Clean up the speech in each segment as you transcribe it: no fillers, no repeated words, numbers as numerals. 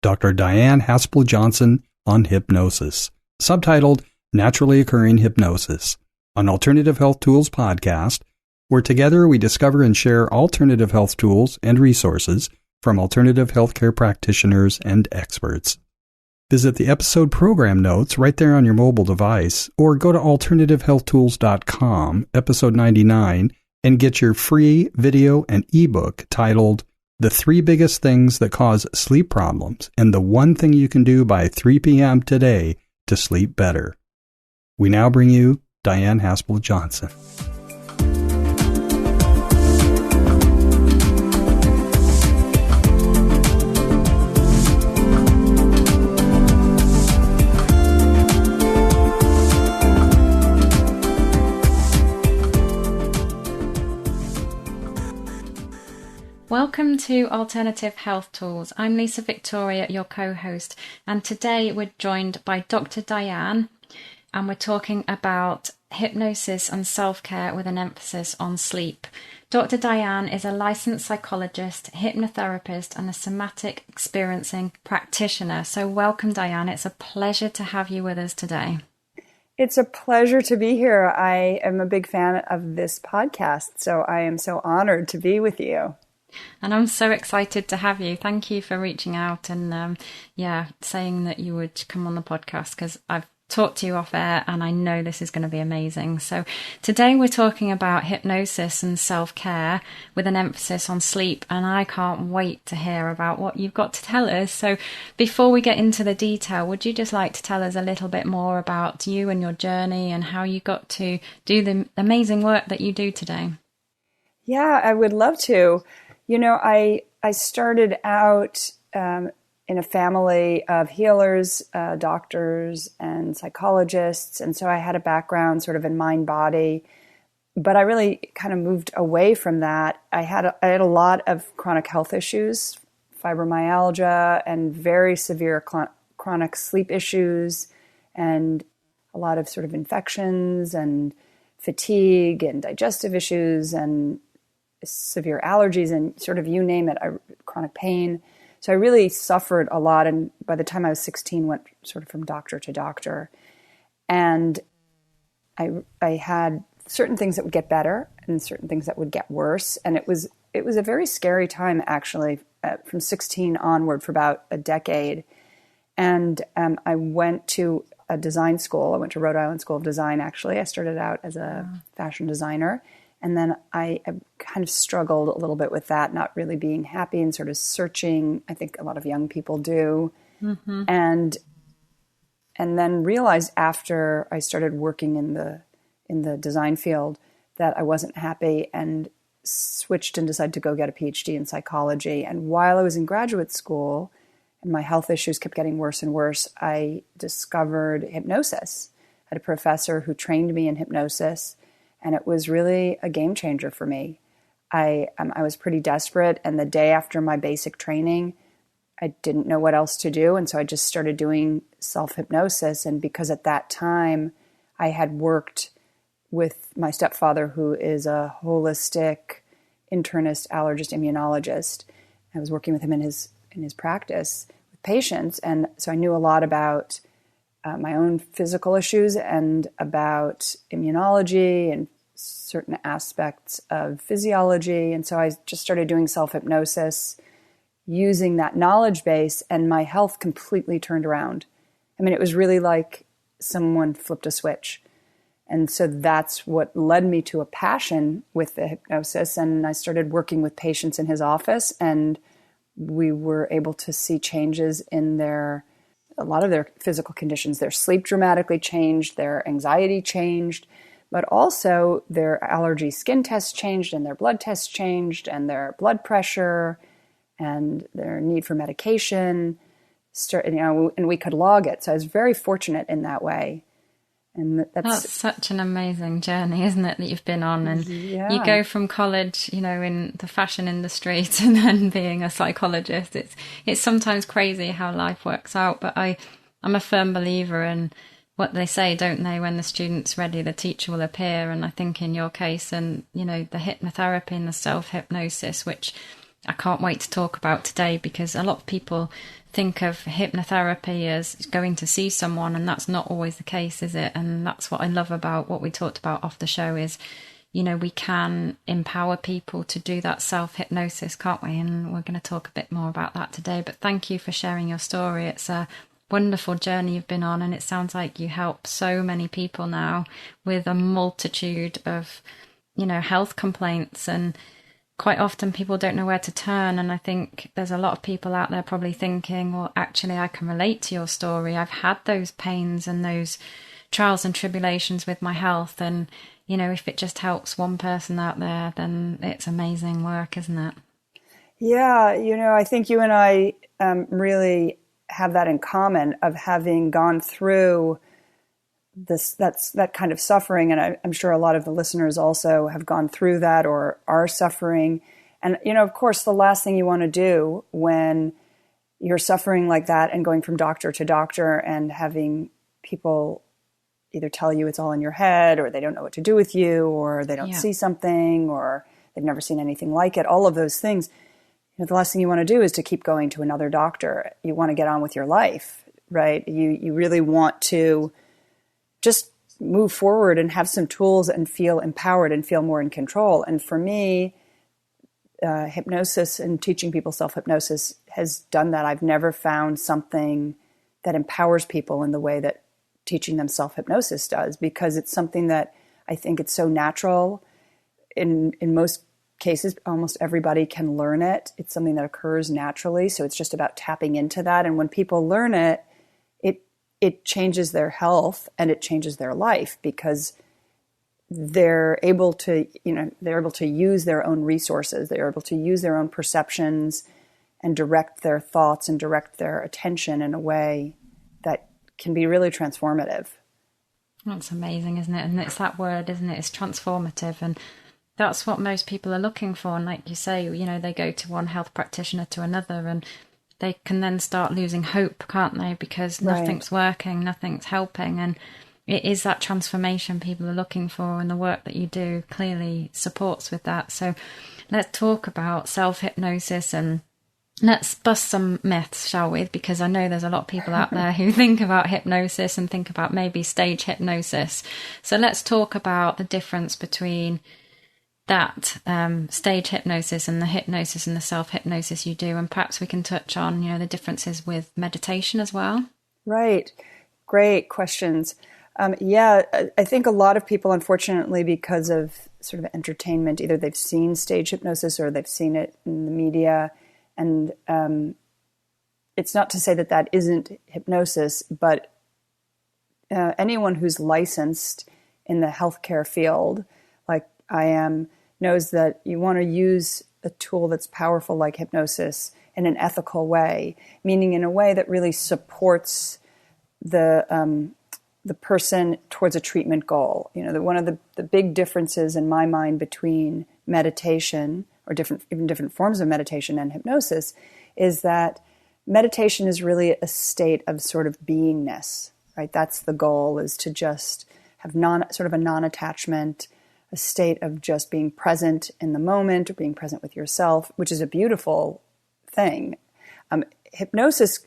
Dr. Dyan Haspel-Johnson on hypnosis, subtitled Naturally Occurring Hypnosis, an Alternative Health Tools podcast, where together we discover and share alternative health tools and resources from alternative healthcare practitioners and experts. Visit the episode program notes right there on your mobile device, or go to alternativehealthtools.com, episode 99, and get your free video and ebook titled The 3 Biggest Things That Cause Sleep Problems and the One Thing You Can Do by 3 p.m. today to sleep better. We now bring you Dyan Haspel-Johnson. Welcome to Alternative Health Tools. I'm Lisa Victoria, your co-host, and today we're joined by Dr. Dyan, and we're talking about hypnosis and self-care with an emphasis on sleep. Dr. Dyan is a licensed psychologist, hypnotherapist, and a somatic experiencing practitioner. So welcome, Dyan. It's a pleasure to have you with us today. It's a pleasure to be here. I am a big fan of this podcast, so I am so honored to be with you. And I'm so excited to have you. Thank you for reaching out and saying that you would come on the podcast, because I've talked to you off air and I know this is going to be amazing. So today we're talking about hypnosis and self-care with an emphasis on sleep, and I can't wait to hear about what you've got to tell us. So before we get into the detail, would you just like to tell us a little bit more about you and your journey and how you got to do the amazing work that you do today? Yeah, I would love to. You know, I started out in a family of healers, doctors, and psychologists, and so I had a background sort of in mind-body, but I really kind of moved away from that. I had a lot of chronic health issues, fibromyalgia, and very severe chronic sleep issues, and a lot of sort of infections and fatigue and digestive issues and severe allergies and sort of you name it, chronic pain. So I really suffered a lot. And by the time I was 16, went sort of from doctor to doctor. And I had certain things that would get better and certain things that would get worse. And it was a very scary time, actually, from 16 onward for about a decade. And I went to a design school. I went to Rhode Island School of Design, actually. I started out as a fashion designer. And then I kind of struggled a little bit with that, not really being happy and sort of searching. I think a lot of young people do. Mm-hmm. And then realized after I started working in the design field that I wasn't happy, and switched and decided to go get a Ph.D. in psychology. And while I was in graduate school and my health issues kept getting worse and worse, I discovered hypnosis. I had a professor who trained me in hypnosis, and it was really a game changer for me. I was pretty desperate, and the day after my basic training, I didn't know what else to do, and so I just started doing self-hypnosis. And because at that time I had worked with my stepfather, who is a holistic internist, allergist, immunologist, I was working with him in his practice with patients, and so I knew a lot about my own physical issues and about immunology and certain aspects of physiology. And so I just started doing self-hypnosis using that knowledge base, and my health completely turned around. I mean, it was really like someone flipped a switch. And so that's what led me to a passion with the hypnosis. And I started working with patients in his office, and we were able to see changes in a lot of their physical conditions. Their sleep dramatically changed, their anxiety changed, but also their allergy skin tests changed, and their blood tests changed, and their blood pressure and their need for medication, and we could log it. So I was very fortunate in that way. And that's such an amazing journey, isn't it, that you've been on? And you go from college, in the fashion industry to then being a psychologist. It's sometimes crazy how life works out, but I'm a firm believer in what they say, don't they? When the student's ready, the teacher will appear. And I think in your case, and the hypnotherapy and the self-hypnosis, which I can't wait to talk about today, because a lot of people think of hypnotherapy as going to see someone, and that's not always the case, is it? And that's what I love about what we talked about off the show is, you know, we can empower people to do that self-hypnosis, can't we? And we're going to talk a bit more about that today. But thank you for sharing your story. It's a wonderful journey you've been on, and it sounds like you help so many people now with a multitude of, you know, health complaints, and quite often people don't know where to turn. And I think there's a lot of people out there probably thinking, well, actually, I can relate to your story. I've had those pains and those trials and tribulations with my health. And, you know, if it just helps one person out there, then it's amazing work, isn't it? Yeah. You know, I think you and I really have that in common, of having gone through that kind of suffering. And I'm sure a lot of the listeners also have gone through that or are suffering. And, you know, of course, the last thing you want to do when you're suffering like that and going from doctor to doctor and having people either tell you it's all in your head, or they don't know what to do with you, or they don't see something, or they've never seen anything like it, all of those things. You know, the last thing you want to do is to keep going to another doctor. You want to get on with your life, right? You really want to just move forward and have some tools and feel empowered and feel more in control. And for me, hypnosis and teaching people self-hypnosis has done that. I've never found something that empowers people in the way that teaching them self-hypnosis does, because it's something that I think it's so natural. In most cases, almost everybody can learn it. It's something that occurs naturally. So it's just about tapping into that. And when people learn it, it changes their health and it changes their life, because they're able to use their own resources. They're able to use their own perceptions and direct their thoughts and direct their attention in a way that can be really transformative. That's amazing, isn't it? And it's that word, isn't it? It's transformative. And that's what most people are looking for. And like you say, you know, they go to one health practitioner to another, and they can then start losing hope, can't they? Because nothing's working, nothing's helping. And it is that transformation people are looking for, and the work that you do clearly supports with that. So let's talk about self-hypnosis, and let's bust some myths, shall we? Because I know there's a lot of people out there who think about hypnosis and think about maybe stage hypnosis. So let's talk about the difference between that stage hypnosis and the hypnosis and the self-hypnosis you do. And perhaps we can touch on, you know, the differences with meditation as well. Right. Great questions. I think a lot of people, unfortunately, because of sort of entertainment, either they've seen stage hypnosis or they've seen it in the media. And it's not to say that that isn't hypnosis, but anyone who's licensed in the healthcare field, like I am, knows that you want to use a tool that's powerful like hypnosis in an ethical way, meaning in a way that really supports the person towards a treatment goal. You know, one of the big differences in my mind between meditation, or different forms of meditation and hypnosis, is that meditation is really a state of sort of beingness, right? That's the goal, is to just have sort of a non-attachment, a state of just being present in the moment, or being present with yourself, which is a beautiful thing. Hypnosis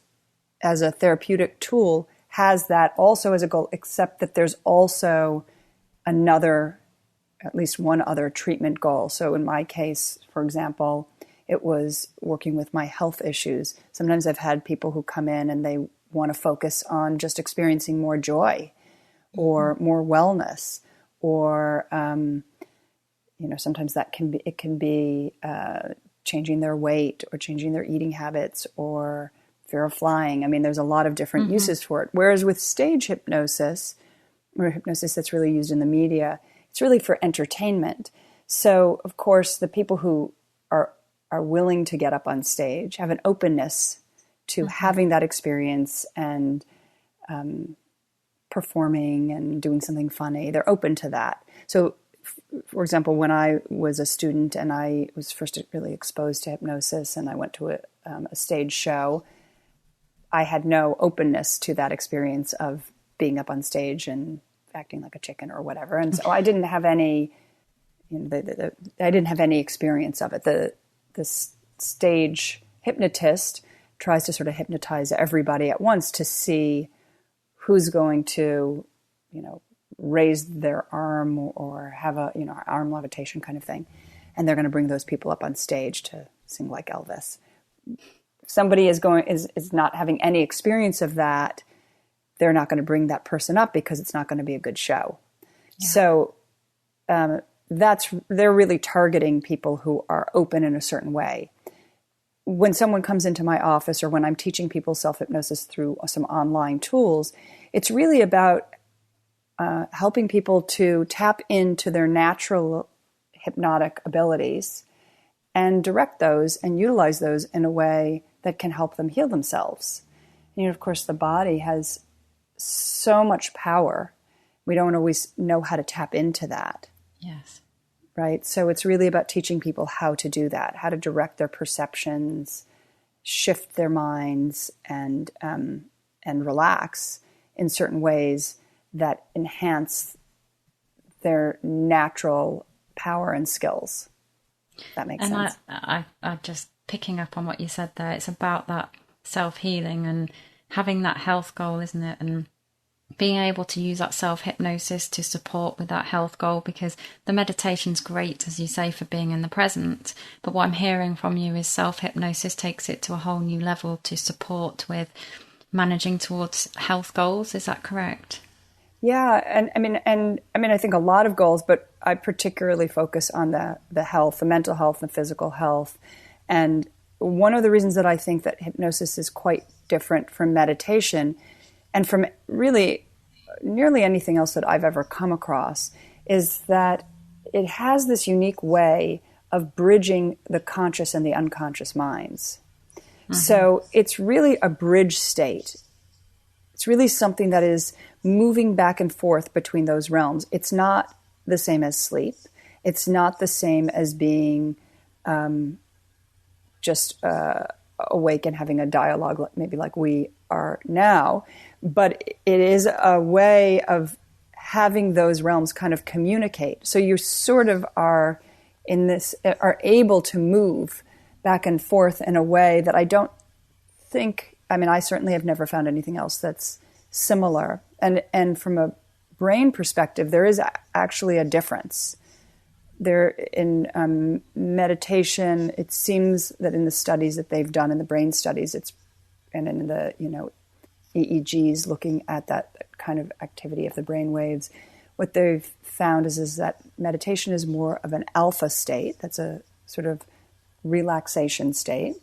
as a therapeutic tool has that also as a goal, except that there's also at least one other treatment goal. So in my case, for example, it was working with my health issues. Sometimes I've had people who come in and they want to focus on just experiencing more joy or more wellness, or sometimes it can be changing their weight or changing their eating habits or fear of flying. I mean, there's a lot of different uses for it. Whereas with stage hypnosis, or hypnosis that's really used in the media, it's really for entertainment. So, of course, the people who are willing to get up on stage have an openness to having that experience and performing and doing something funny. They're open to that. So, for example, when I was a student and I was first really exposed to hypnosis and I went to a stage show, I had no openness to that experience of being up on stage and acting like a chicken or whatever. And so I didn't have any, I didn't have any experience of it. The stage hypnotist tries to sort of hypnotize everybody at once to see who's going to, raise their arm or have a, arm levitation kind of thing. And they're going to bring those people up on stage to sing like Elvis. If somebody is not having any experience of that, they're not going to bring that person up because it's not going to be a good show. Yeah. So they're really targeting people who are open in a certain way. When someone comes into my office or when I'm teaching people self-hypnosis through some online tools, it's really about helping people to tap into their natural hypnotic abilities and direct those and utilize those in a way that can help them heal themselves. Of course, the body has so much power. We don't always know how to tap into that. Yes. Right? So it's really about teaching people how to do that, how to direct their perceptions, shift their minds, and relax in certain ways that enhance their natural power and skills. That makes sense. And I just picking up on what you said there, it's about that self-healing and having that health goal, isn't it? And being able to use that self-hypnosis to support with that health goal, because the meditation's great, as you say, for being in the present. But what I'm hearing from you is self-hypnosis takes it to a whole new level to support with managing towards health goals. Is that correct? Yeah. And I think a lot of goals, but I particularly focus on the health, the mental health, the physical health. And one of the reasons that I think that hypnosis is quite different from meditation and from really nearly anything else that I've ever come across is that it has this unique way of bridging the conscious and the unconscious minds. Mm-hmm. So it's really a bridge state. It's really something that is moving back and forth between those realms. It's not the same as sleep. It's not the same as being just awake and having a dialogue, maybe like we are now. But it is a way of having those realms kind of communicate. So you sort of are able to move back and forth in a way that I don't think, I certainly have never found anything else that's similar. And from a brain perspective, there is actually a difference. There in meditation, it seems that in the studies that they've done, in the brain studies, and in the EEGs looking at that kind of activity of the brain waves, what they've found is that meditation is more of an alpha state. That's a sort of relaxation state.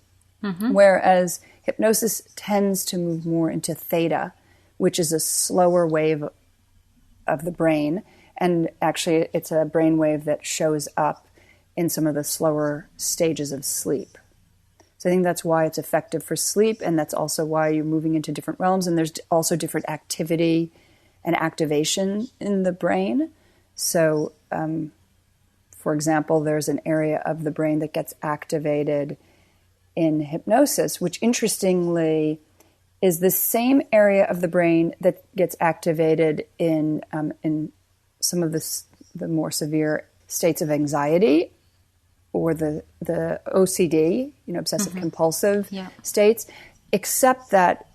Mm-hmm. Whereas hypnosis tends to move more into theta, which is a slower wave of the brain. And actually, it's a brain wave that shows up in some of the slower stages of sleep. So I think that's why it's effective for sleep, and that's also why you're moving into different realms. And there's also different activity and activation in the brain. So, for example, there's an area of the brain that gets activated in hypnosis, which interestingly is the same area of the brain that gets activated in some of the more severe states of anxiety or the OCD, obsessive mm-hmm. compulsive states, except that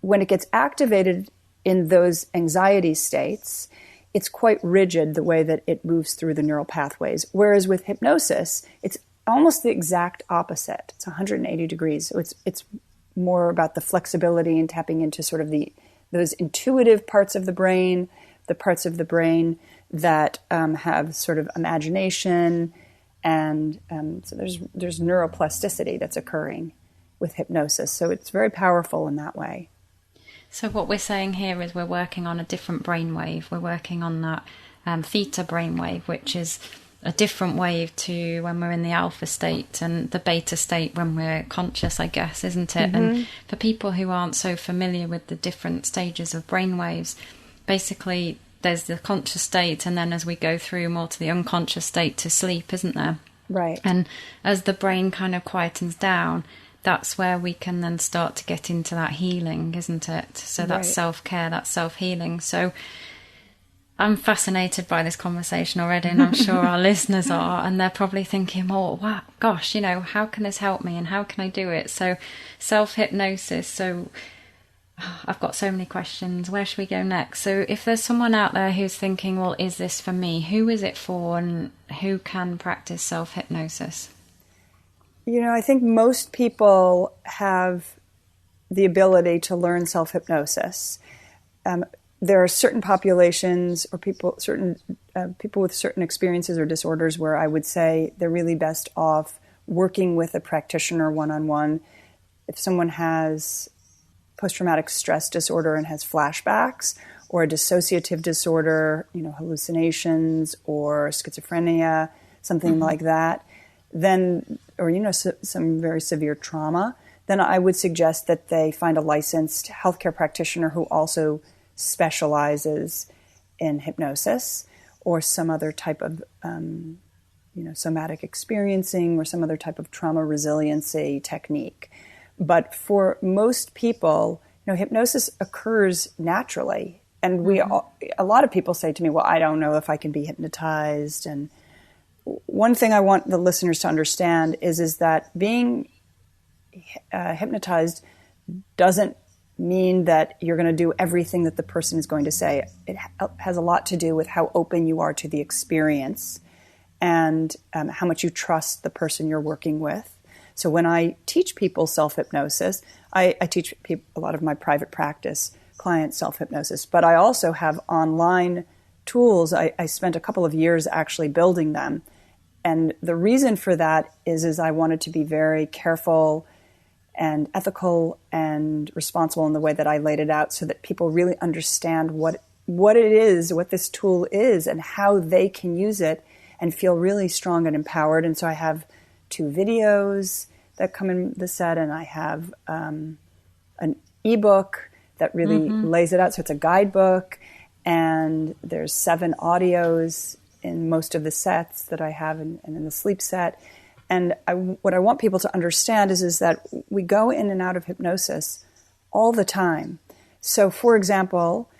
when it gets activated in those anxiety states, it's quite rigid the way that it moves through the neural pathways. Whereas with hypnosis, it's almost the exact opposite. It's 180 degrees. So it's more about the flexibility and tapping into sort of those intuitive parts of the brain, the parts of the brain that have sort of imagination, and so there's neuroplasticity that's occurring with hypnosis. So it's very powerful in that way. So what we're saying here is we're working on a different brainwave. We're working on that theta brainwave, which is a different wave to when we're in the alpha state, and the beta state when we're conscious, I guess, isn't it? Mm-hmm. And for people who aren't so familiar with the different stages of brainwaves, basically there's the conscious state, and then as we go through more to the unconscious state to sleep, isn't there? Right. And as the brain kind of quietens down, that's where we can then start to get into that healing, isn't it? So that's self-care, that's self-healing. So I'm fascinated by this conversation already, and I'm sure our listeners are, and they're probably thinking, oh, wow, gosh, how can this help me and how can I do it? So self-hypnosis. So I've got so many questions. Where should we go next? So if there's someone out there who's thinking, well, is this for me? Who is it for, and who can practice self-hypnosis? I think most people have the ability to learn self-hypnosis. There are certain populations or people with certain experiences or disorders where I would say they're really best off working with a practitioner one-on-one. If someone has post-traumatic stress disorder and has flashbacks, or a dissociative disorder, hallucinations or schizophrenia, something like that, then, or some very severe trauma, then I would suggest that they find a licensed healthcare practitioner who also specializes in hypnosis or some other type of somatic experiencing or some other type of trauma resiliency technique. But for most people, hypnosis occurs naturally. And a lot of people say to me, well, I don't know if I can be hypnotized. And one thing I want the listeners to understand is that being hypnotized doesn't mean that you're going to do everything that the person is going to say. It has a lot to do with how open you are to the experience and how much you trust the person you're working with. So when I teach people self-hypnosis, I teach a lot of my private practice clients self-hypnosis, but I also have online tools. I spent a couple of years actually building them. And the reason for that is I wanted to be very careful and ethical and responsible in the way that I laid it out so that people really understand what it is, what this tool is, and how they can use it and feel really strong and empowered. And so I have 2 videos that come in the set, and I have an ebook that really lays it out. So it's a guidebook, and there's 7 audios in most of the sets that I have and in the sleep set. And what I want people to understand is that we go in and out of hypnosis all the time. So, for example,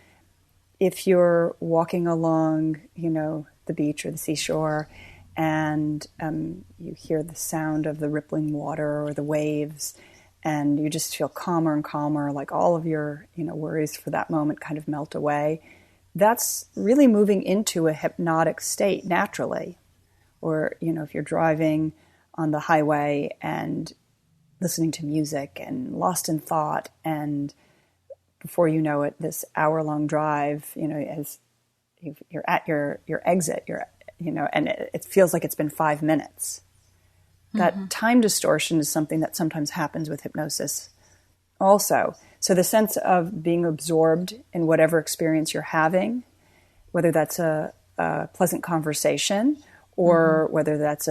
if you're walking along, the beach or the seashore, and you hear the sound of the rippling water or the waves, and you just feel calmer and calmer, like all of your worries for that moment kind of melt away, that's really moving into a hypnotic state naturally. Or, if you're driving on the highway and listening to music and lost in thought, and before you know it, this hour-long drive, as you're at your exit, and it feels like it's been 5 minutes. That time distortion is something that sometimes happens with hypnosis also. So the sense of being absorbed in whatever experience you're having, whether that's a pleasant conversation or whether that's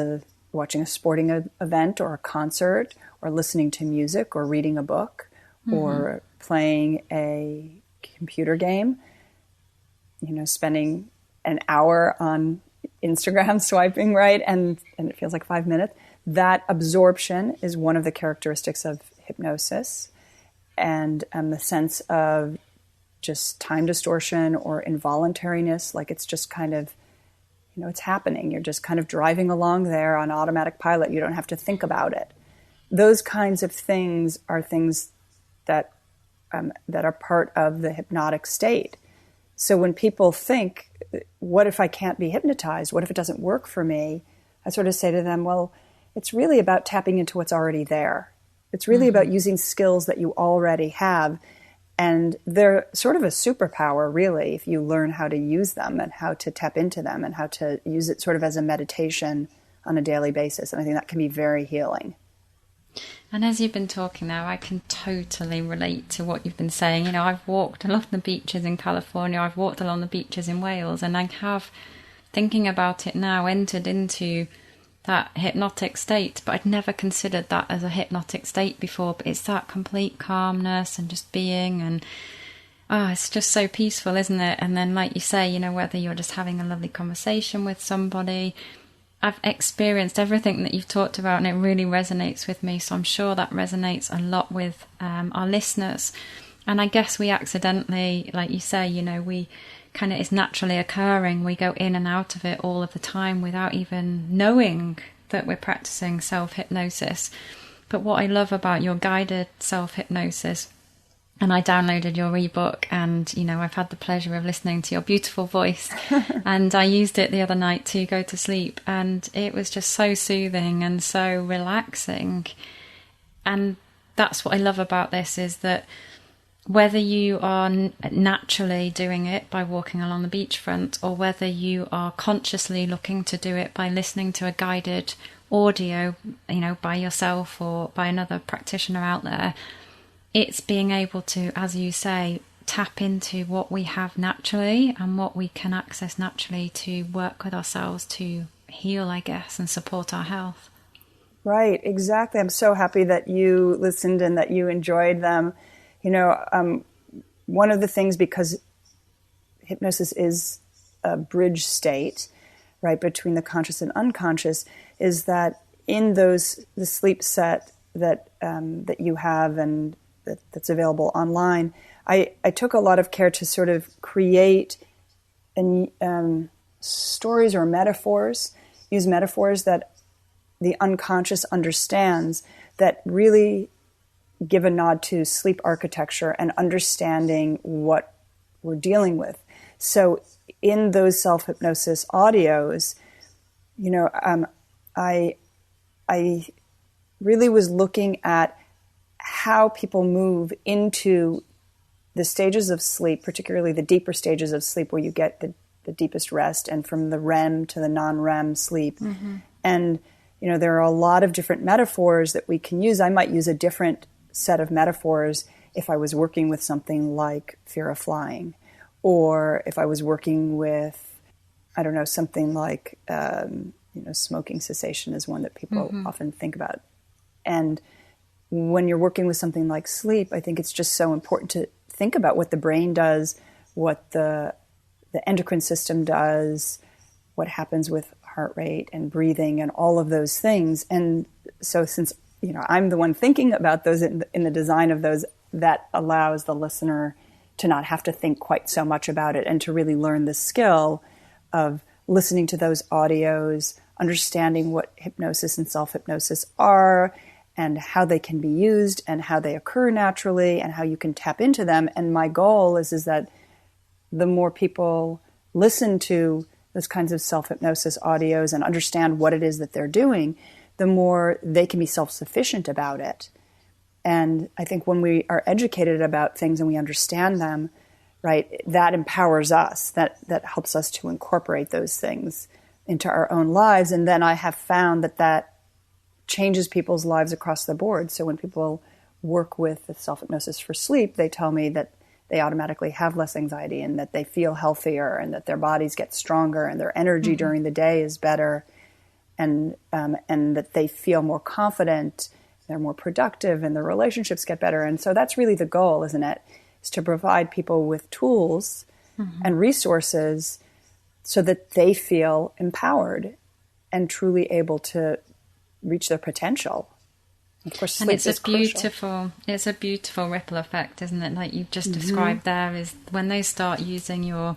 watching a sporting event or a concert or listening to music or reading a book or playing a computer game, spending an hour on Instagram swiping, right? And it feels like 5 minutes. That absorption is one of the characteristics of hypnosis, and the sense of just time distortion or involuntariness, like it's just kind of, it's happening. You're just kind of driving along there on automatic pilot. You don't have to think about it. Those kinds of things are things that are part of the hypnotic state. So when people think, what if I can't be hypnotized? What if it doesn't work for me? I sort of say to them, well, it's really about tapping into what's already there. It's really about using skills that you already have. And they're sort of a superpower, really, if you learn how to use them and how to tap into them and how to use it sort of as a meditation on a daily basis. And I think that can be very healing. And as you've been talking now, I can totally relate to what you've been saying. I've walked along the beaches in California, I've walked along the beaches in Wales, and I have, thinking about it now, entered into that hypnotic state, but I'd never considered that as a hypnotic state before. But it's that complete calmness and just being, and it's just so peaceful, isn't it? And then, like you say, whether you're just having a lovely conversation with somebody, I've experienced everything that you've talked about, and it really resonates with me. So I'm sure that resonates a lot with our listeners. And I guess we accidentally, like you say, we kind of is naturally occurring. We go in and out of it all of the time without even knowing that we're practicing self-hypnosis. But what I love about your guided self-hypnosis, and I downloaded your ebook, and, you know, I've had the pleasure of listening to your beautiful voice and I used it the other night to go to sleep, and it was just so soothing and so relaxing. And that's what I love about this, is that whether you are naturally doing it by walking along the beachfront, or whether you are consciously looking to do it by listening to a guided audio, you know, by yourself or by another practitioner out there, it's being able to, as you say, tap into what we have naturally and what we can access naturally to work with ourselves to heal, I guess, and support our health. Right, exactly. I'm so happy that you listened and that you enjoyed them. You know, one of the things, because hypnosis is a bridge state, right, between the conscious and unconscious, is that in the sleep set that you have and that's available online, I took a lot of care to sort of create stories or metaphors, use metaphors that the unconscious understands, that really give a nod to sleep architecture and understanding what we're dealing with. So in those self-hypnosis audios, you know, I really was looking at how people move into the stages of sleep, particularly the deeper stages of sleep where you get the deepest rest, and from the REM to the non-REM sleep. Mm-hmm. And, you know, there are a lot of different metaphors that we can use. I might use a different set of metaphors if I was working with something like fear of flying, or if I was working with, I don't know, something like, smoking cessation is one that people often think about. And when you're working with something like sleep, I think it's just so important to think about what the brain does, what the endocrine system does, what happens with heart rate and breathing and all of those things. And so since, you know, I'm the one thinking about those in the design of those, that allows the listener to not have to think quite so much about it, and to really learn the skill of listening to those audios, understanding what hypnosis and self-hypnosis are, and how they can be used, and how they occur naturally, and how you can tap into them. And my goal is that the more people listen to those kinds of self-hypnosis audios and understand what it is that they're doing, the more they can be self-sufficient about it. And I think when we are educated about things and we understand them, right, that empowers us, that helps us to incorporate those things into our own lives. And then I have found that changes people's lives across the board. So when people work with the self-hypnosis for sleep, they tell me that they automatically have less anxiety, and that they feel healthier, and that their bodies get stronger, and their energy during the day is better, and that they feel more confident, they're more productive, and their relationships get better. And so that's really the goal, isn't it? Is to provide people with tools and resources so that they feel empowered and truly able to reach their potential. Of course, sleep is crucial. It's a beautiful ripple effect, isn't it? Like you've just described there, is when they start using your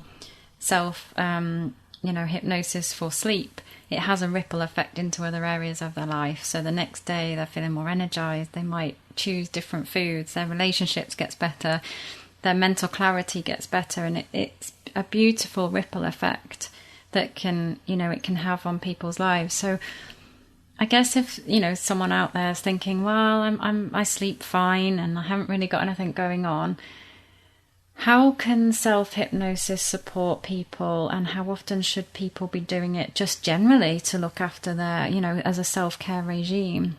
hypnosis for sleep, it has a ripple effect into other areas of their life. So the next day they're feeling more energized, they might choose different foods, their relationships gets better, their mental clarity gets better, and it's a beautiful ripple effect that can have on people's lives. So I guess if, someone out there is thinking, well, I sleep fine and I haven't really got anything going on, how can self-hypnosis support people, and how often should people be doing it just generally to look after their, as a self-care regime?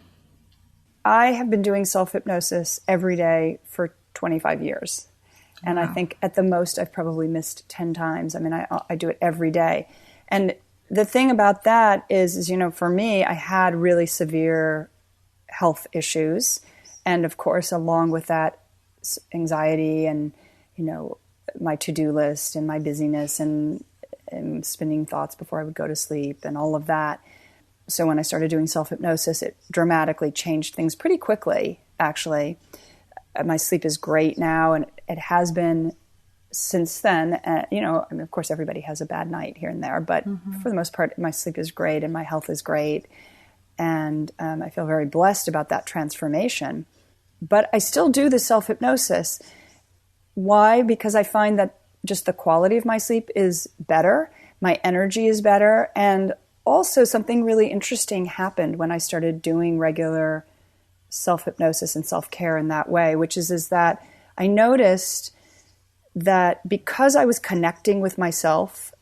I have been doing self-hypnosis every day for 25 years. And I think at the most I've probably missed 10 times. I mean, I do it every day. And the thing about that is, for me, I had really severe health issues. And of course, along with that, anxiety and, my to-do list and my busyness and spinning thoughts before I would go to sleep and all of that. So when I started doing self-hypnosis, it dramatically changed things pretty quickly, actually. My sleep is great now, and it has been since then, I mean, of course, everybody has a bad night here and there, but for the most part, my sleep is great and my health is great. And I feel very blessed about that transformation. But I still do the self-hypnosis. Why? Because I find that just the quality of my sleep is better, my energy is better, and also something really interesting happened when I started doing regular self-hypnosis and self-care in that way, which is that I noticed that because I was connecting with myself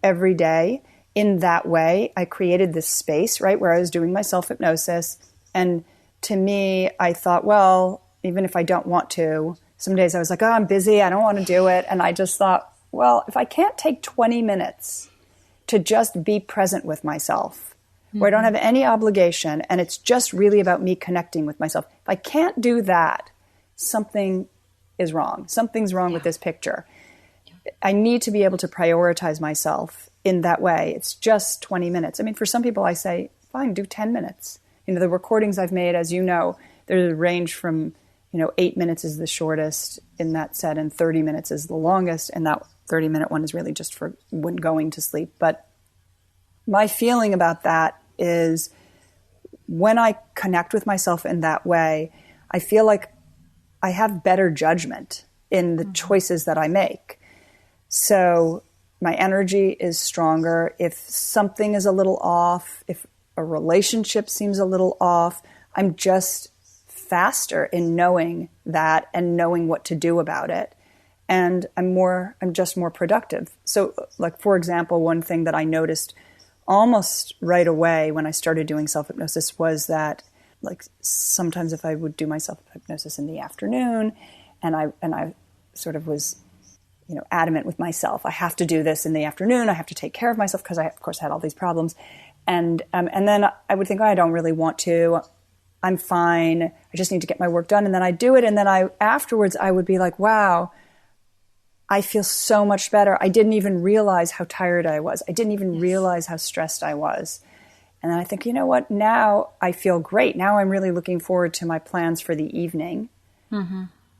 every day in that way, I created this space, right, where I was doing my self-hypnosis. And to me, I thought, well, even if I don't want to, some days I was like, oh, I'm busy, I don't want to do it. And I just thought, well, if I can't take 20 minutes to just be present with myself, where I don't have any obligation, and it's just really about me connecting with myself, if I can't do that, something is wrong. Something's wrong with this picture. I need to be able to prioritize myself in that way. It's just 20 minutes. I mean, for some people, I say, fine, do 10 minutes. The recordings I've made, as you know, there's a range from, 8 minutes is the shortest in that set and 30 minutes is the longest. And that 30-minute one is really just for when going to sleep. But my feeling about that is when I connect with myself in that way, I feel like I have better judgment in the choices that I make. So my energy is stronger. If something is a little off, if a relationship seems a little off, I'm just faster in knowing that and knowing what to do about it. And I'm just more productive. So like, for example, one thing that I noticed almost right away when I started doing self-hypnosis was that, like, sometimes if I would do my self-hypnosis in the afternoon and I sort of was, adamant with myself, I have to do this in the afternoon, I have to take care of myself because I, of course, had all these problems. And then I would think, oh, I don't really want to, I'm fine, I just need to get my work done. And then I do it. And then afterwards I would be like, wow, I feel so much better. I didn't even realize how tired I was. I didn't even realize how stressed I was. And then I think, you know what, now I feel great. Now I'm really looking forward to my plans for the evening.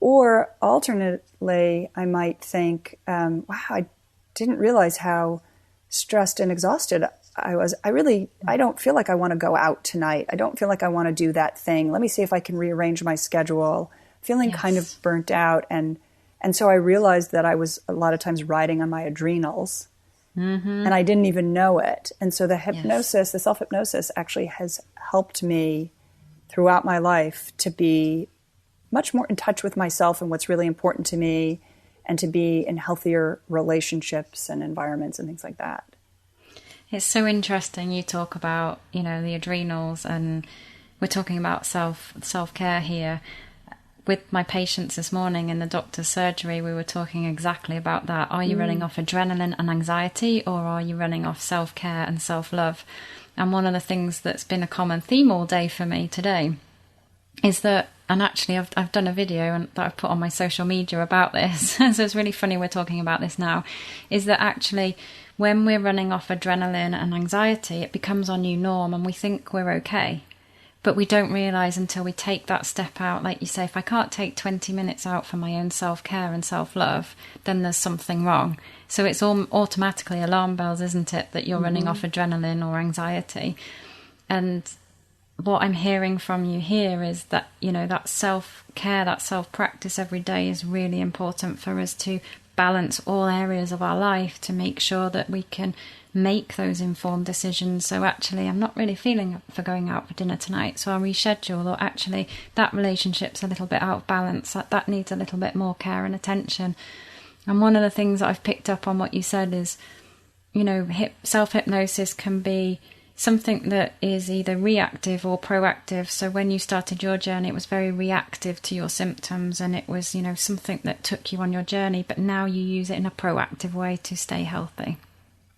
Or alternately, I might think, wow, I didn't realize how stressed and exhausted I was. I don't feel like I want to go out tonight. I don't feel like I want to do that thing. Let me see if I can rearrange my schedule. Feeling kind of burnt out. And so I realized that I was a lot of times riding on my adrenals. And I didn't even know it. And so the hypnosis, the self-hypnosis actually has helped me throughout my life to be much more in touch with myself and what's really important to me, and to be in healthier relationships and environments and things like that. It's so interesting. You talk about, the adrenals, and we're talking about self-care here. With my patients this morning in the doctor's surgery, we were talking exactly about that. Are you running off adrenaline and anxiety, or are you running off self-care and self-love? And one of the things that's been a common theme all day for me today is that, and actually I've done a video that I've put on my social media about this, so it's really funny we're talking about this now, is that actually when we're running off adrenaline and anxiety, it becomes our new norm and we think we're okay. But we don't realise until we take that step out, like you say, if I can't take 20 minutes out for my own self-care and self-love, then there's something wrong. So it's all automatically alarm bells, isn't it, that you're running off adrenaline or anxiety. And what I'm hearing from you here is that, that self-care, that self-practice every day is really important for us to balance all areas of our life to make sure that we can make those informed decisions. So actually, I'm not really feeling for going out for dinner tonight, so I'll reschedule. Or actually, that relationship's a little bit out of balance. That needs a little bit more care and attention. And one of the things that I've picked up on what you said is, self-hypnosis can be something that is either reactive or proactive. So when you started your journey, it was very reactive to your symptoms, and it was, something that took you on your journey, but now you use it in a proactive way to stay healthy.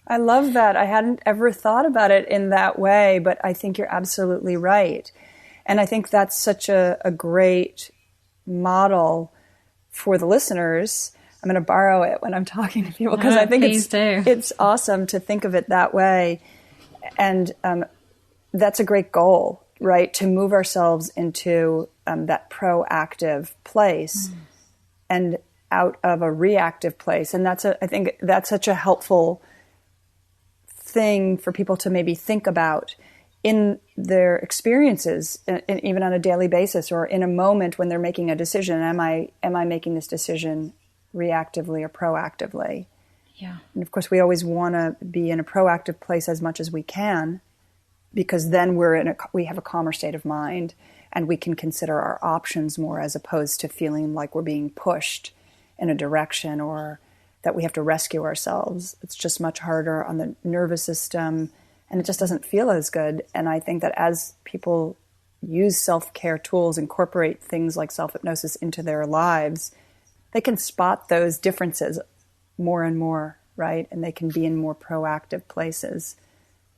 I love that. I hadn't ever thought about it in that way, but I think you're absolutely right. And I think that's such a great model for the listeners. I'm going to borrow it when I'm talking to people, because I think it's awesome to think of it that way. And that's a great goal, right? To move ourselves into that proactive place. And out of a reactive place. And I think that's such a helpful thing for people to maybe think about in their experiences, even on a daily basis, or in a moment when they're making a decision. Am I making this decision reactively or proactively? Yeah. And of course, we always want to be in a proactive place as much as we can, because then we have a calmer state of mind, and we can consider our options more, as opposed to feeling like we're being pushed in a direction or that we have to rescue ourselves. It's just much harder on the nervous system, and it just doesn't feel as good. And I think that as people use self-care tools, incorporate things like self-hypnosis into their lives, they can spot those differences more and more, right? And they can be in more proactive places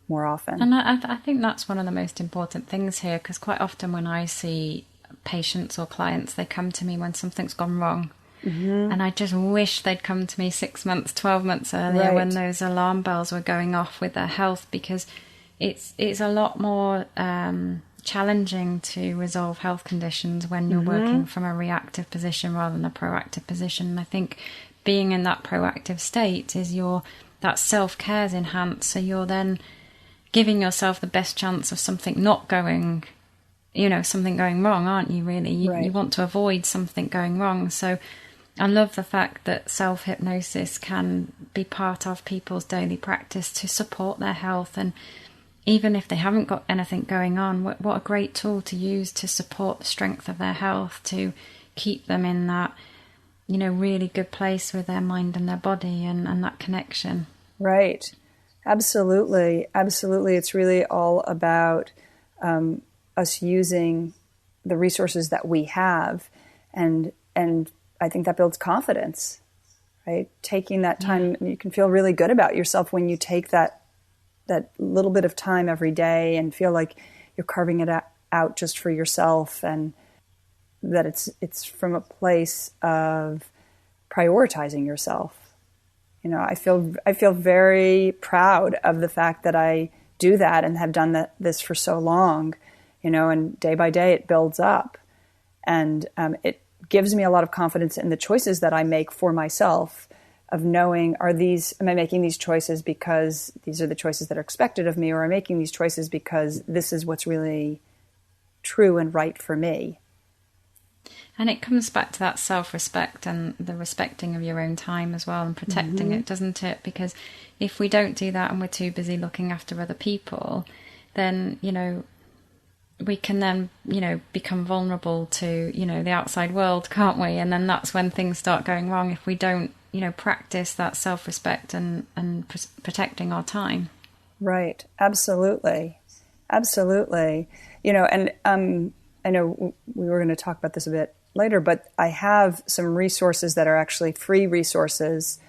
more often. And I think that's one of the most important things here, because quite often when I see patients or clients, they come to me when something's gone wrong. Mm-hmm. And I just wish they'd come to me 6 months, 12 months earlier, when those alarm bells were going off with their health, because it's a lot more challenging to resolve health conditions when you're working from a reactive position rather than a proactive position. And I think being in that proactive state is that self-care is enhanced, so you're then giving yourself the best chance of something not going, something going wrong, aren't you, really? You want to avoid something going wrong. So I love the fact that self-hypnosis can be part of people's daily practice to support their health. And even if they haven't got anything going on, what a great tool to use to support the strength of their health, to keep them in that, really good place with their mind and their body and that connection. Right. Absolutely. Absolutely. It's really all about us using the resources that we have. And I think that builds confidence, right? Taking that time, you can feel really good about yourself when you take that little bit of time every day and feel like you're carving it out just for yourself, and that it's from a place of prioritizing yourself. I feel very proud of the fact that I do that and have done this for so long, and day by day it builds up, and it gives me a lot of confidence in the choices that I make for myself, of knowing, am I making these choices because these are the choices that are expected of me, or am I making these choices because this is what's really true and right for me? And it comes back to that self-respect and the respecting of your own time as well, and protecting it, doesn't it? Because if we don't do that and we're too busy looking after other people, then, we can then, become vulnerable to, the outside world, can't we? And then that's when things start going wrong, if we don't, practice that self-respect and protecting our time. Right. Absolutely. Absolutely. And I know we were going to talk about this a bit later, but I have some resources that are actually free resources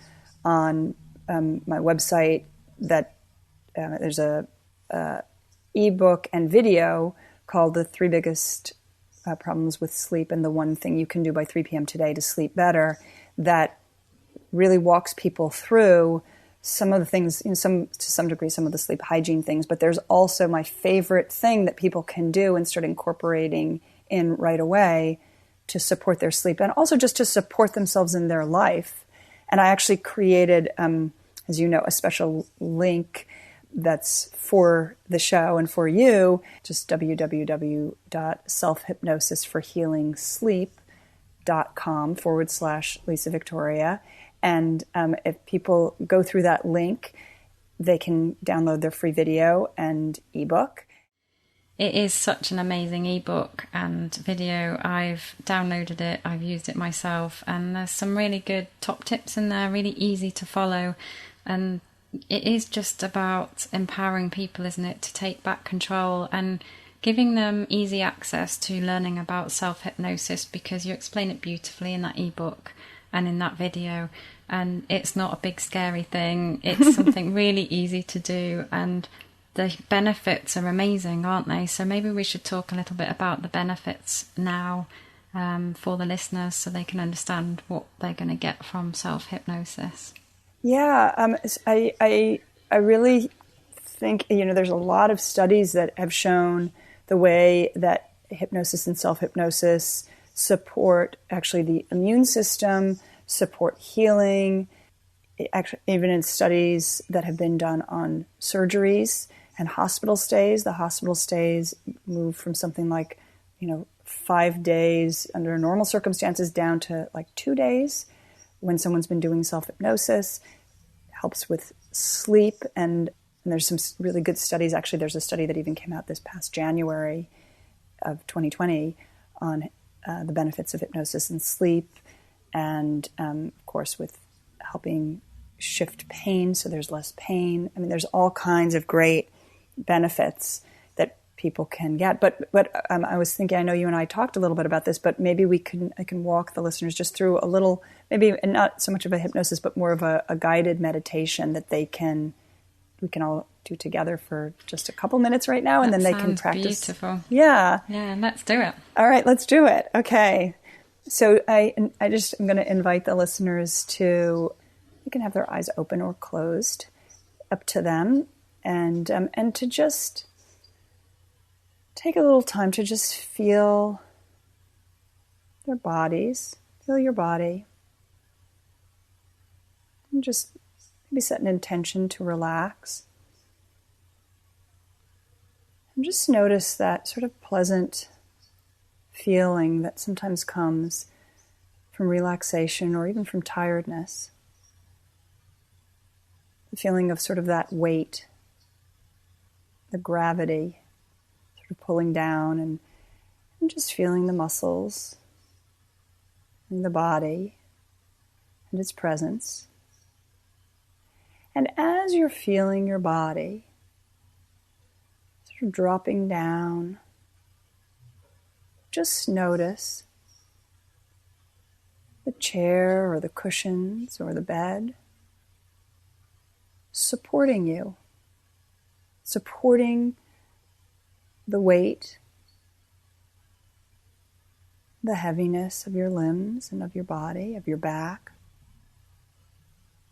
on my website. That there's a ebook and video called "The 3 Biggest Problems with Sleep and the One Thing You Can Do by 3 p.m. Today to Sleep Better," that really walks people through some of the things, to some degree, some of the sleep hygiene things. But there's also my favorite thing that people can do and start incorporating in right away to support their sleep, and also just to support themselves in their life. And I actually created, as you know, a special link that's for the show and for you, just www.selfhypnosisforhealingsleep.com/Lisa Victoria. And if people go through that link, they can download their free video and ebook. It is such an amazing ebook and video. I've downloaded it, I've used it myself, and there's some really good top tips in there, really easy to follow. And it is just about empowering people, isn't it, to take back control and giving them easy access to learning about self-hypnosis, because you explain it beautifully in that ebook and in that video, and it's not a big scary thing. It's something really easy to do, and the benefits are amazing, aren't they? So maybe we should talk a little bit about the benefits now for the listeners, so they can understand what they're going to get from self-hypnosis. Yeah, I really think, there's a lot of studies that have shown the way that hypnosis and self-hypnosis support actually the immune system, support healing. Actually, even in studies that have been done on surgeries and hospital stays, the hospital stays move from something like, 5 days under normal circumstances down to like 2 days when someone's been doing self-hypnosis. Helps with sleep, and there's some really good studies. Actually, there's a study that even came out this past January of 2020 on the benefits of hypnosis and sleep, and of course with helping shift pain so there's less pain. I mean, there's all kinds of great benefits that people can get. But I was thinking, I know you and I talked a little bit about this, but maybe I can walk the listeners just through a little, maybe not so much of a hypnosis, but more of a guided meditation that we can all do together for just a couple minutes right now, and then they can practice. Beautiful. Yeah. Yeah, let's do it. All right, let's do it. Okay. So I'm going to invite the listeners to, you can have their eyes open or closed, up to them, and to just take a little time to just feel their bodies, feel your body, and just maybe set an intention to relax. And just notice that sort of pleasant feeling that sometimes comes from relaxation or even from tiredness. The feeling of sort of that weight, the gravity, sort of pulling down, and just feeling the muscles and the body and its presence. And as you're feeling your body sort of dropping down, just notice the chair or the cushions or the bed supporting you, supporting the weight, the heaviness of your limbs and of your body, of your back,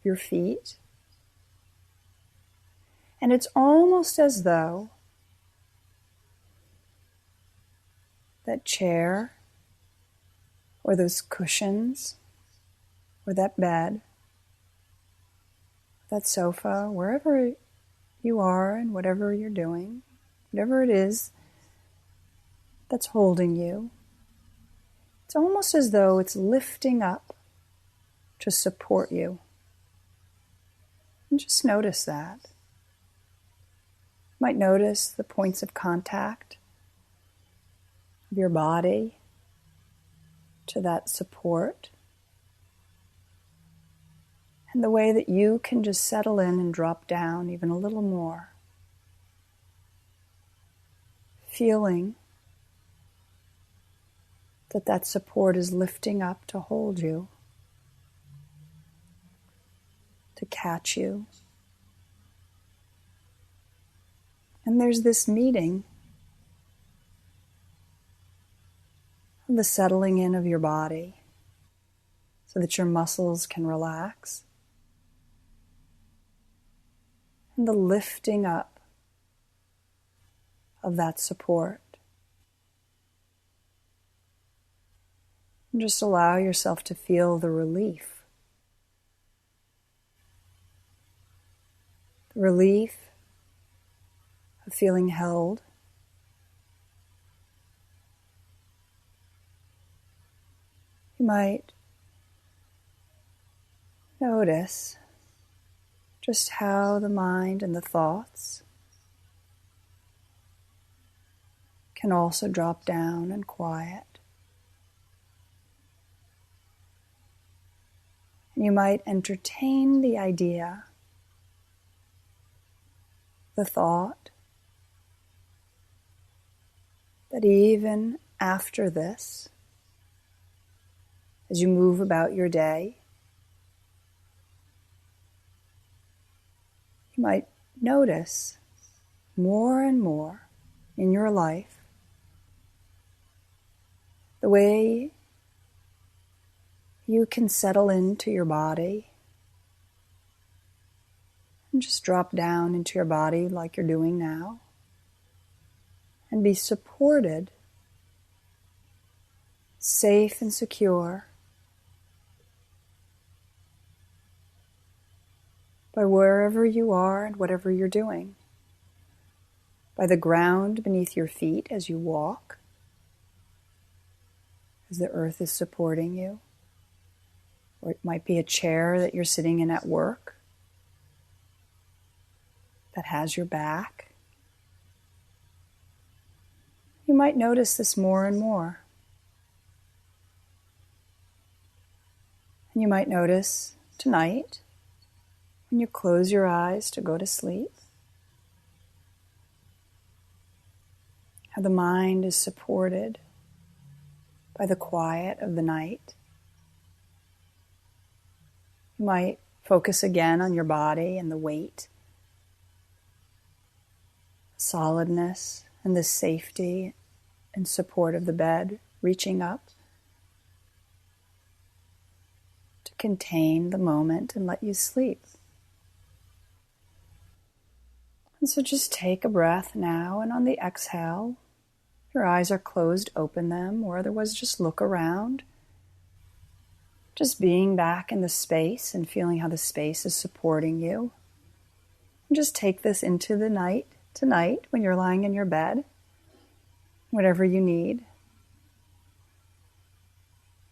your feet. And it's almost as though that chair or those cushions or that bed, that sofa, wherever you are and whatever you're doing, whatever it is that's holding you, it's almost as though it's lifting up to support you. And just notice that. You might notice the points of contact of your body to that support, and the way that you can just settle in and drop down even a little more, feeling that support is lifting up to hold you, to catch you. And there's this meeting of the settling in of your body so that your muscles can relax, and the lifting up of that support. And just allow yourself to feel the relief. The relief of feeling held. You might notice just how the mind and the thoughts can also drop down and quiet. And you might entertain the idea, the thought, that even after this, as you move about your day, you might notice more and more in your life the way you can settle into your body and just drop down into your body like you're doing now, and be supported, safe and secure by wherever you are and whatever you're doing, by the ground beneath your feet as you walk, as the earth is supporting you, or it might be a chair that you're sitting in at work that has your back. You might notice this more and more. And you might notice tonight, when you close your eyes to go to sleep, how the mind is supported by the quiet of the night. You might focus again on your body and the weight, solidness, and the safety and support of the bed, reaching up to contain the moment and let you sleep. And so just take a breath now, and on the exhale, your eyes are closed, open them, or otherwise just look around. Just being back in the space and feeling how the space is supporting you. And just take this into the night tonight when you're lying in your bed, whatever you need.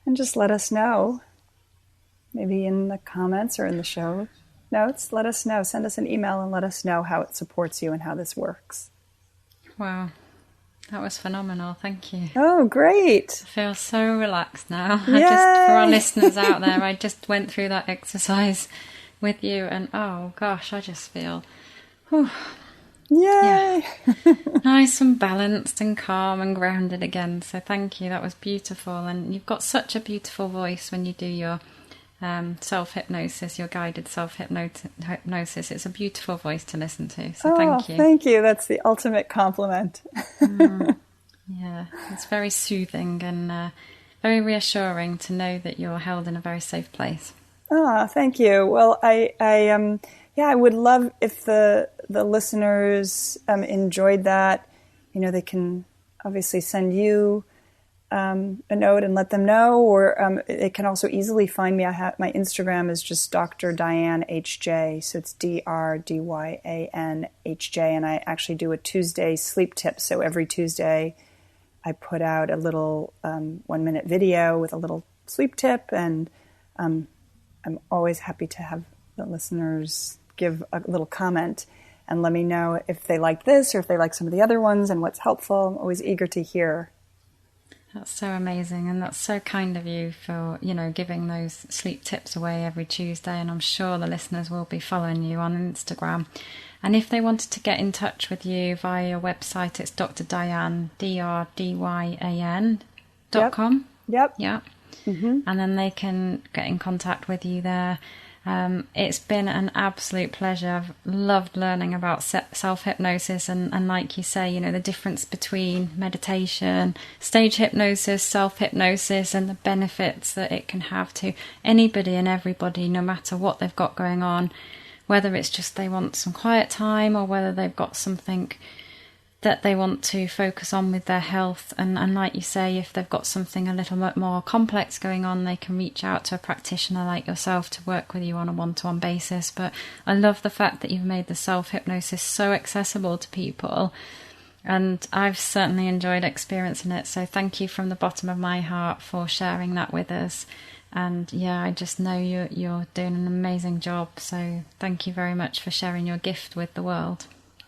And just let us know, maybe in the comments or in the show notes, let us know. Send us an email and let us know how it supports you and how this works. Wow. That was phenomenal. Thank you. Oh, great. I feel so relaxed now. Yay. For our listeners out there, I just went through that exercise with you and oh gosh, I just feel whew, yay. nice and balanced and calm and grounded again. So thank you. That was beautiful. And you've got such a beautiful voice when you do your self-hypnosis, your guided self-hypnosis. It's a beautiful voice to listen to. So thank you. Thank you. That's the ultimate compliment. Yeah, it's very soothing and very reassuring to know that you're held in a very safe place. Oh, thank you. Well, I would love if the listeners enjoyed that. You know, they can obviously send you a note and let them know, or they can also easily find me. My Instagram is just Dr. Dyan HJ, so it's DRDYAN HJ, and I actually do a Tuesday sleep tip. So every Tuesday, I put out a little 1-minute video with a little sleep tip, and I'm always happy to have the listeners give a little comment and let me know if they like this or if they like some of the other ones and what's helpful. I'm always eager to hear. That's so amazing, and that's so kind of you for, giving those sleep tips away every Tuesday, and I'm sure the listeners will be following you on Instagram. And if they wanted to get in touch with you via your website, it's Dr. Dyan, DRDYAN.com. Yep. Yeah. Mm-hmm. And then they can get in contact with you there. It's been an absolute pleasure. I've loved learning about self-hypnosis and like you say, the difference between meditation, stage hypnosis, self-hypnosis, and the benefits that it can have to anybody and everybody, no matter what they've got going on, whether it's just they want some quiet time or whether they've got something that they want to focus on with their health. And like you say, if they've got something a little bit more complex going on, they can reach out to a practitioner like yourself to work with you on a one-to-one basis. But I love the fact that you've made the self-hypnosis so accessible to people, and I've certainly enjoyed experiencing it. So thank you from the bottom of my heart for sharing that with us. And yeah, I just know you're doing an amazing job. So thank you very much for sharing your gift with the world.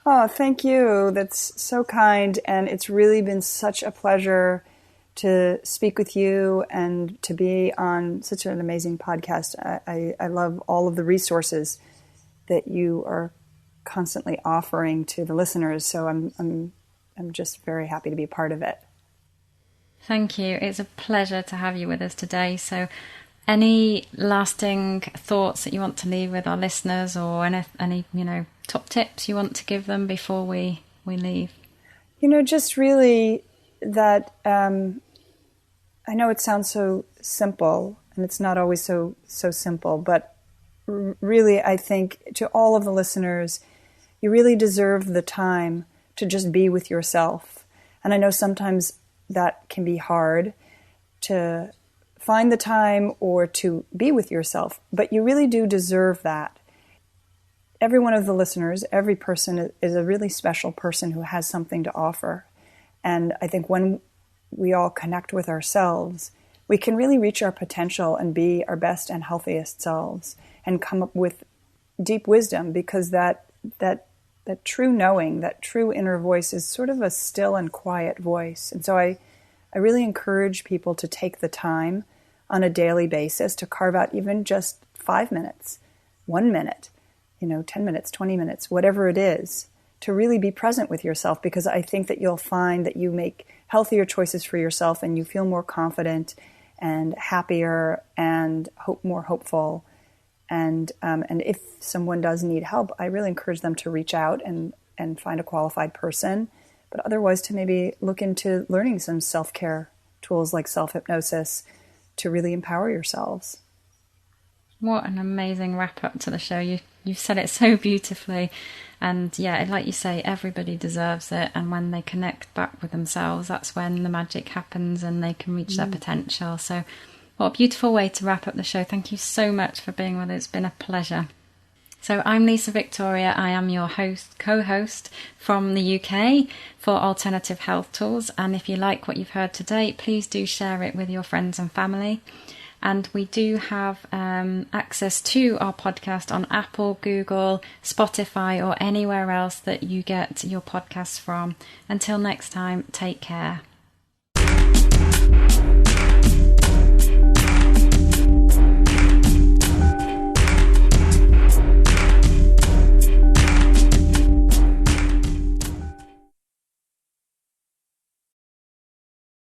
Oh, thank you. That's so kind. And it's really been such a pleasure to speak with you and to be on such an amazing podcast. I love all of the resources that you are constantly offering to the listeners. So I'm just very happy to be a part of it. Thank you. It's a pleasure to have you with us today. So any lasting thoughts that you want to leave with our listeners, or any top tips you want to give them before we leave? Just really that I know it sounds so simple, and it's not always so simple, but really I think to all of the listeners, you really deserve the time to just be with yourself. And I know sometimes that can be hard to find the time or to be with yourself, but you really do deserve that. every one of the listeners, every person is a really special person who has something to offer. And I think when we all connect with ourselves, we can really reach our potential and be our best and healthiest selves and come up with deep wisdom, because that true knowing, that true inner voice is sort of a still and quiet voice. And so I really encourage people to take the time on a daily basis to carve out even just 5 minutes, 1 minute, 10 minutes, 20 minutes, whatever it is, to really be present with yourself, because I think that you'll find that you make healthier choices for yourself and you feel more confident and happier and more hopeful. And if someone does need help, I really encourage them to reach out and find a qualified person, but otherwise to maybe look into learning some self-care tools like self-hypnosis to really empower yourselves. What an amazing wrap up to the show. You've said it so beautifully. And yeah, like you say, everybody deserves it. And when they connect back with themselves, that's when the magic happens and they can reach their potential. So what a beautiful way to wrap up the show. Thank you so much for being with us. It's been a pleasure. So I'm Lisa Victoria. I am your co-host from the UK for Alternative Health Tools. And if you like what you've heard today, please do share it with your friends and family. And we do have access to our podcast on Apple, Google, Spotify, or anywhere else that you get your podcasts from. Until next time, take care.